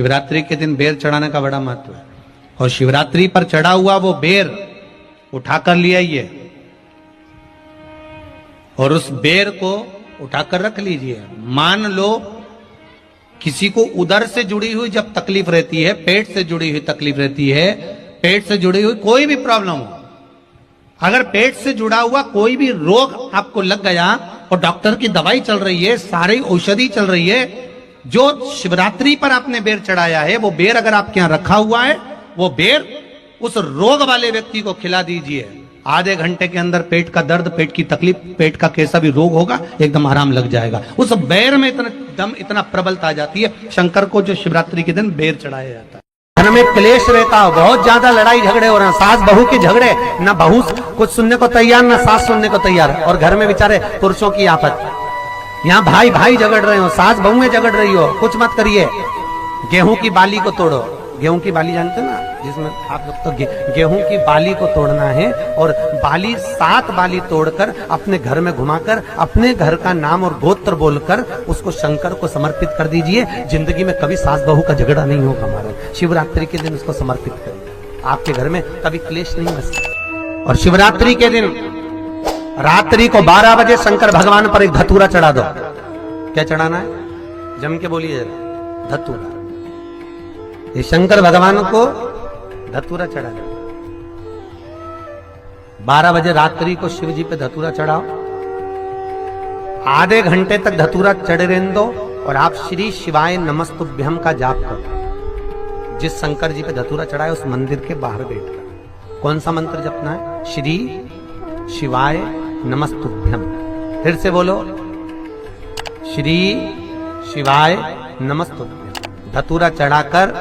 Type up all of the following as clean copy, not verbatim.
शिवरात्रि के दिन बेर चढ़ाने का बड़ा महत्व है। और शिवरात्रि पर चढ़ा हुआ वो बेर उठाकर ले आइए और उस बेर को उठाकर रख लीजिए। मान लो किसी को उदर से जुड़ी हुई जब तकलीफ रहती है, पेट से जुड़ी हुई तकलीफ रहती है, पेट से जुड़ी हुई कोई भी प्रॉब्लम हो, अगर पेट से जुड़ा हुआ कोई भी रोग आपको लग गया और डॉक्टर की दवाई चल रही है, सारी औषधि चल रही है, जो शिवरात्रि पर आपने बेर चढ़ाया है वो बेर अगर आपके यहां रखा हुआ है, वो बेर उस रोग वाले व्यक्ति को खिला दीजिए। आधे घंटे के अंदर पेट का दर्द, पेट की तकलीफ, पेट का कैसा भी रोग होगा एकदम आराम लग जाएगा। उस बेर में इतना दम, इतना प्रबलता आ जाती है। शंकर को जो शिवरात्रि के दिन बेर चढ़ाया जाता है। घर में क्लेश रहता हो, बहुत ज्यादा लड़ाई झगड़े हो रहे हैं, सास बहू के झगड़े, ना बहू कुछ सुनने को तैयार ना सास सुनने को तैयार, और घर में बेचारे पुरुषों की आफत। यहाँ भाई भाई झगड़ रहे हो, सास बहू में झगड़ रही हो, कुछ मत करिए। गेहूं की बाली को तोड़ो। गेहूं की बाली जानते ना, जिसमें आप लोग तो गेहूं की बाली को तोड़ना है, और बाली 7 बाली तोड़कर अपने घर में घुमाकर अपने घर का नाम और गोत्र बोलकर उसको शंकर को समर्पित कर दीजिए। जिंदगी में कभी सास बहू का झगड़ा नहीं होगा हमारा। शिवरात्रि के दिन उसको समर्पित करिए, आपके घर में कभी क्लेश नहीं बचेगा। और शिवरात्रि के दिन रात्रि को 12 बजे शंकर भगवान पर एक धतूरा चढ़ा दो। क्या चढ़ाना है? जम के बोलिए जरा। धतूरा। ये शंकर भगवान को धतूरा चढ़ा दो। 12 बजे रात्रि को शिव जी पे धतूरा चढ़ाओ। आधे घंटे तक धतूरा चढ़े रहने दो और आप श्री शिवाय नमस्तुभ्यम का जाप करो। जिस शंकर जी पे धतूरा चढ़ाए उस मंदिर के बाहर बैठकर कौन सा मंत्र जपना है? श्री शिवाय नमस्तुभ्यम। फिर से बोलो, श्री शिवाय नमस्तुभ्यम। धतूरा चढ़ाकर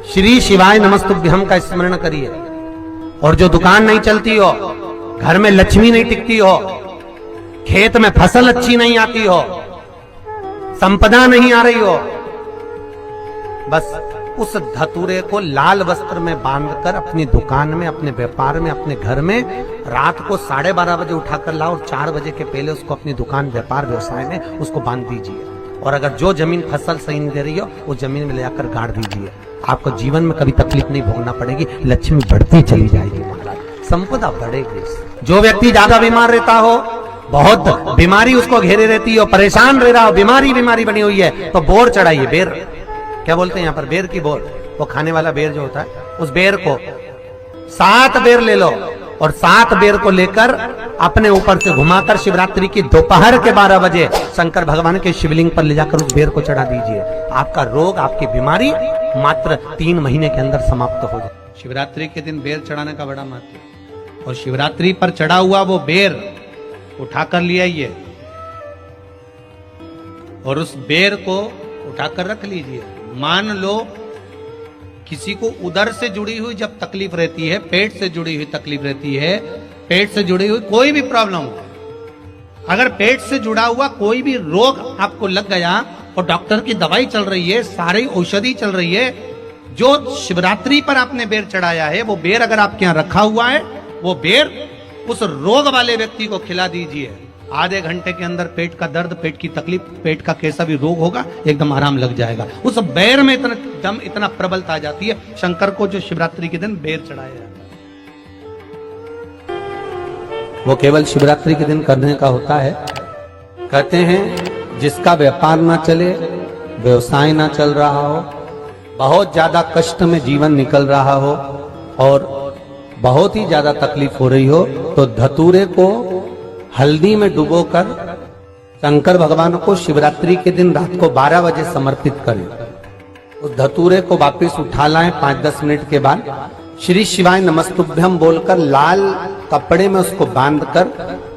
श्री शिवाय नमस्तुभ्यम का स्मरण करिए। और जो दुकान नहीं चलती हो, घर में लक्ष्मी नहीं टिकती हो, खेत में फसल अच्छी नहीं आती हो, संपदा नहीं आ रही हो, बस उस धतूरे को लाल वस्त्र में बांधकर अपनी दुकान में, अपने व्यापार में, अपने घर में रात को 12:30 बजे उठाकर लाओ और 4 बजे के पहले उसको अपनी दुकान, व्यापार, व्यवसाय में उसको बांध दीजिए। और अगर जो जमीन फसल सही नहीं दे रही हो वो जमीन में ले जाकर गाड़ दीजिए। आपको जीवन में कभी तकलीफ नहीं भोगना पड़ेगी, लक्ष्मी बढ़ती चली जाएगी महाराज, संपदा बढ़ेगी। जो व्यक्ति ज्यादा बीमार रहता हो, बहुत बीमारी उसको घेरे रहती हो, परेशान रह रहा हो, बीमारी बनी हुई है, तो बोर चढ़ाइए। बेर क्या बोलते हैं यहाँ पर? बेर की बोर, वो खाने वाला बेर जो होता है, उस बेर को 7 बेर ले लो और 7 बेर को लेकर अपने ऊपर से घुमाकर शिवरात्रि की दोपहर के 12 बजे शंकर भगवान के शिवलिंग पर ले जाकर उस बेर को चढ़ा दीजिए। आपका रोग, आपकी बीमारी मात्र 3 महीने के अंदर समाप्त हो जाए। शिवरात्रि के दिन बेर चढ़ाने का बड़ा महत्व है। और शिवरात्रि पर चढ़ा हुआ वो बेर उठाकर ले आइए और उस बेर को उठाकर रख लीजिए। मान लो किसी को उदर से जुड़ी हुई जब तकलीफ रहती है, पेट से जुड़ी हुई तकलीफ रहती है, पेट से जुड़ी हुई कोई भी प्रॉब्लम हो, अगर पेट से जुड़ा हुआ कोई भी रोग आपको लग गया और डॉक्टर की दवाई चल रही है, सारी औषधि चल रही है, जो शिवरात्रि पर आपने बेर चढ़ाया है, वो बेर अगर आपके यहां रखा हुआ है, वो बेर उस रोग वाले व्यक्ति को खिला दीजिए। आधे घंटे के अंदर पेट का दर्द, पेट की तकलीफ, पेट का कैसा भी रोग होगा एकदम आराम लग जाएगा। उस बेर में इतना दम, इतना प्रबलता आ जाती है। शंकर को जो शिवरात्रि के दिन बेर चढ़ाया जाता है वो केवल शिवरात्रि के दिन करने का होता है। कहते हैं जिसका व्यापार ना चले, व्यवसाय ना चल रहा हो, बहुत ज्यादा कष्ट में जीवन निकल रहा हो और बहुत ही ज्यादा तकलीफ हो रही हो, तो धतूरे को हल्दी में डुबोकर शंकर भगवान को शिवरात्रि के दिन रात को 12 बजे समर्पित करें। उस धतूरे को वापस उठा लाएं 5-10 मिनट के बाद, श्री शिवाय नमस्तुभ्यम बोलकर लाल कपड़े में उसको बांधकर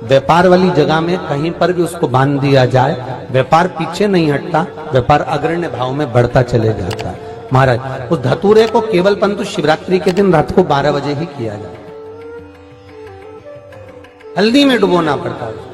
व्यापार वाली जगह में कहीं पर भी उसको बांध दिया जाए। व्यापार पीछे नहीं हटता, व्यापार अग्रण्य भाव में बढ़ता चले जाता है। महाराज, उस धतूरे को केवल परंतु शिवरात्रि के दिन रात को 12 बजे ही किया जाए। हल्दी में डुबोना पड़ता है।